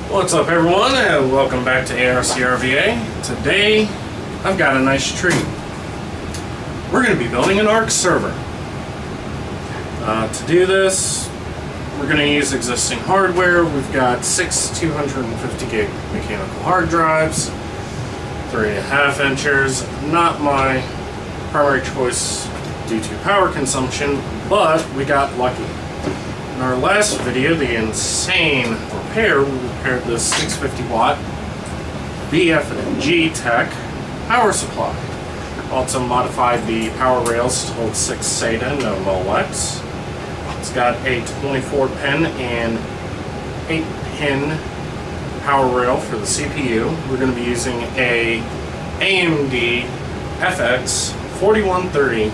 What's up everyone, and welcome back to ARCRVA. Today, I've got a nice treat. We're going to be building an Ark server. To do this, we're going to use existing hardware. We've got 6 250 gig mechanical hard drives, 3.5 inches. Not my primary choice due to power consumption, but we got lucky. In our last video, the insane repair, we repaired this 650 watt BFG Tech power supply. Also modified the power rails to hold 6 SATA, no Molex. It's got a 24 pin and 8 pin power rail for the CPU. We're going to be using a AMD FX 4130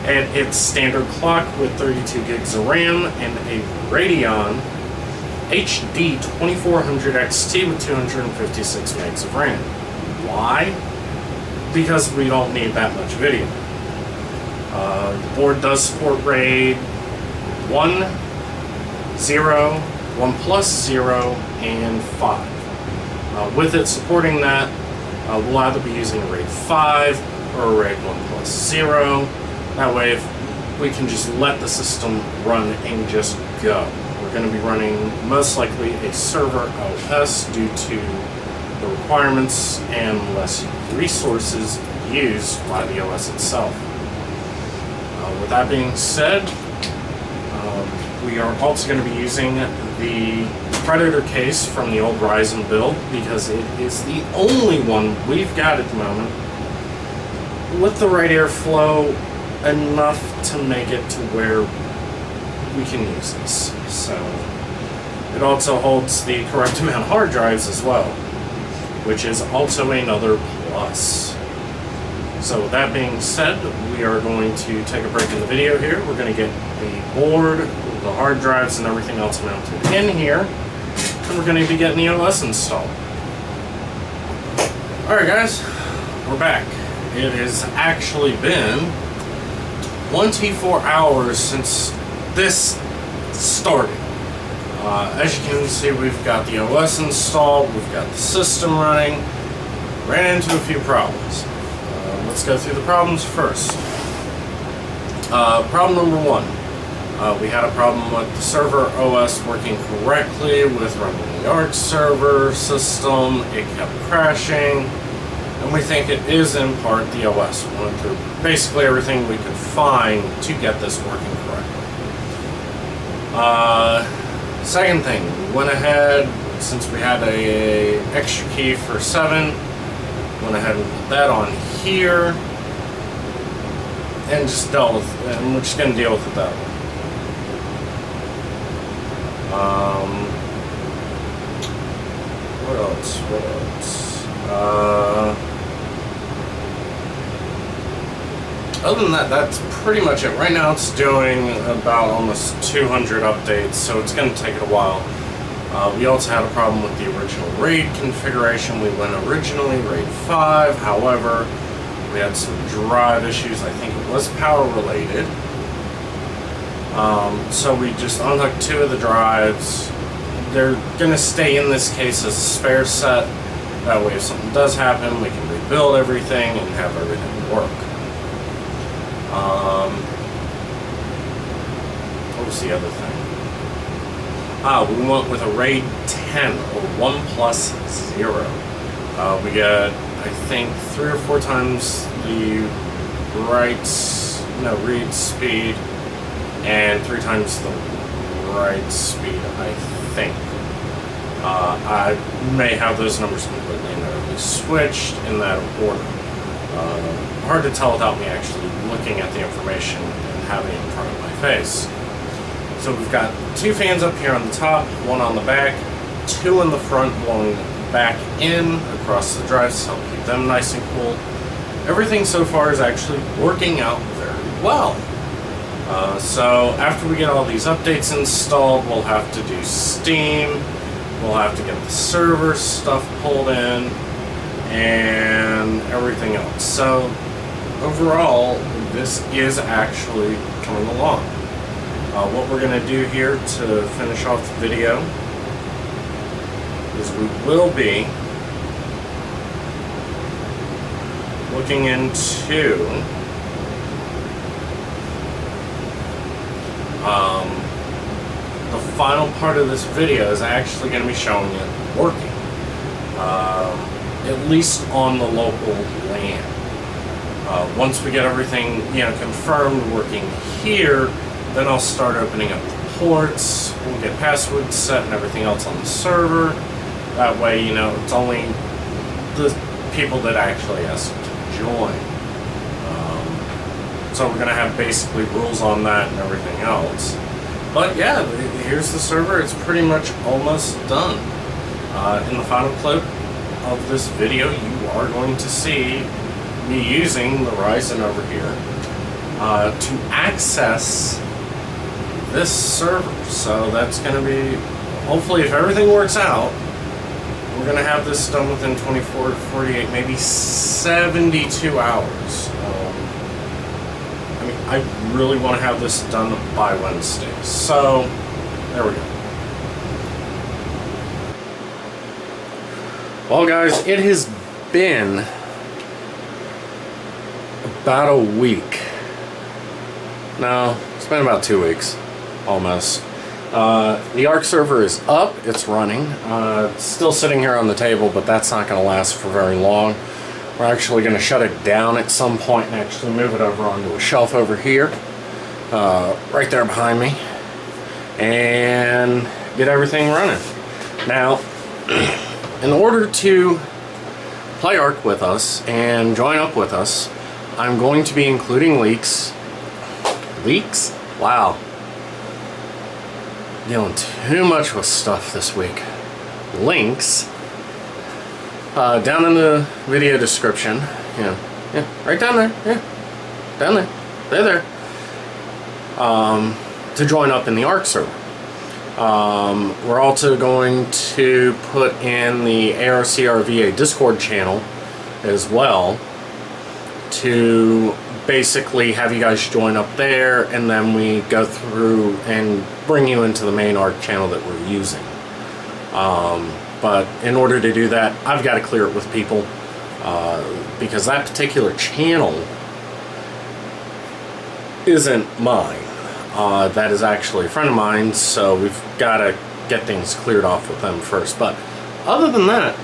at its standard clock with 32 gigs of RAM and a Radeon HD 2400 XT with 256 megs of RAM. Why? Because we don't need that much video. The board does support RAID 1, 0, 1 plus 0, and 5. With it supporting that, we'll either be using a RAID 5 or a RAID 1 plus 0. That way, if we can just let the system run and just go. We're going to be running most likely a server OS due to the requirements and less resources used by the OS itself. With that being said, we are also going to be using the Predator case from the old Ryzen build because it is the only one we've got at the moment with the right airflow enough to make it to where we can use this. So it also holds the correct amount of hard drives as well, which is also another plus. So with that being said, we are going to take a break in the video here. We're going to get the board, the hard drives, and everything else mounted in here, and we're going to be getting the OS installed. Alright guys, we're back. It has actually been 24 hours since this started. As you can see, we've got the OS installed, we've got the system running, ran into a few problems. Let's go through the problems first. Problem number 1. We had a problem with the server OS working correctly with running the Ark server system. It kept crashing. And we think it is in part the OS. We went through basically everything we could find to get this working correctly. Second thing, we went ahead, since we had a extra key for 7, went ahead and put that on here and just dealt with it, and we're just going to deal with it that way. What else? Other than that, that's pretty much it. Right now it's doing about almost 200 updates, so it's going to take it a while. We also had a problem with the original RAID configuration. We went originally RAID 5, however, we had some drive issues. I think it was power related. So we just unhooked 2 of the drives. They're going to stay in this case as a spare set. That way if something does happen, we can rebuild everything and have everything work. What was the other thing? We went with a RAID 10 or 1 plus 0. We got, I think, 3 or 4 times the read speed and 3 times the write speed, I think. I may have those numbers completely and utterly switched in that order. Hard to tell without me actually looking at the information and having it in front of my face. So we've got 2 fans up here on the top, 1 on the back, 2 in the front blowing back in across the drives to help keep them nice and cool. Everything so far is actually working out very well. So after we get all these updates installed, we'll have to do Steam, we'll have to get the server stuff pulled in, and everything else. So overall, this is actually coming along. What we're going to do here to finish off the video is we will be looking into the final part of this video is actually going to be showing it working, at least on the local LAN. Once we get everything, confirmed working here, then I'll start opening up the ports. We'll get passwords set and everything else on the server. That way, it's only the people that actually ask to join. So we're going to have basically rules on that and everything else. But yeah, here's the server. It's pretty much almost done. In the final clip of this video, you are going to see me using the Ryzen over here to access this server. So that's going to be, hopefully if everything works out, we're going to have this done within 24 to 48, maybe 72 hours. I really want to have this done by Wednesday. So, there we go. Well guys, it has been about a week. No, it's been about 2 weeks, almost. The Ark server is up, it's running. It's still sitting here on the table, but that's not going to last for very long. We're actually going to shut it down at some point and actually move it over onto a shelf over here, right there behind me, and get everything running. Now, in order to play Ark with us and join up with us, I'm going to be including leaks. Leaks? Wow. Dealing too much with stuff this week. Links. Down in the video description, yeah, right down there, yeah, down there, there, to join up in the Ark server. We're also going to put in the ARCRVA Discord channel as well to basically have you guys join up there, and then we go through and bring you into the main Ark channel that we're using. But in order to do that, I've got to clear it with people, because that particular channel isn't mine. That is actually a friend of mine, so we've got to get things cleared off with them first. But other than that,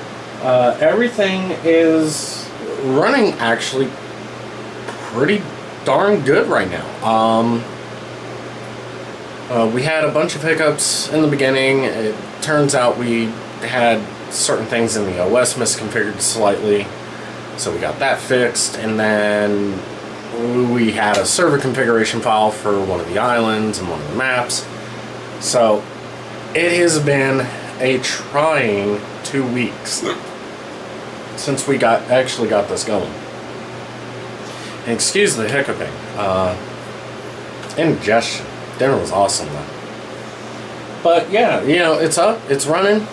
everything is running actually pretty darn good right now. We had a bunch of hiccups in the beginning. It turns out we had certain things in the OS misconfigured slightly, so we got that fixed, and then we had a server configuration file for one of the islands and one of the maps. So it has been a trying 2 weeks since we actually got this going. And excuse the hiccuping. Indigestion. Dinner was awesome though. But yeah, it's up, it's running,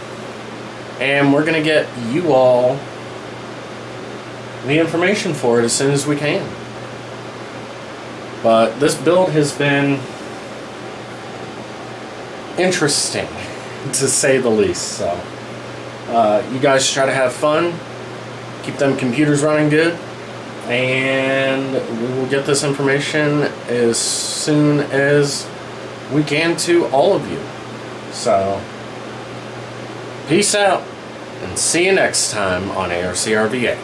and we're gonna get you all the information for it as soon as we can. But this build has been interesting, to say the least. So you guys try to have fun, keep them computers running good, and we will get this information as soon as we can to all of you. So peace out, and see you next time on ARCRVA.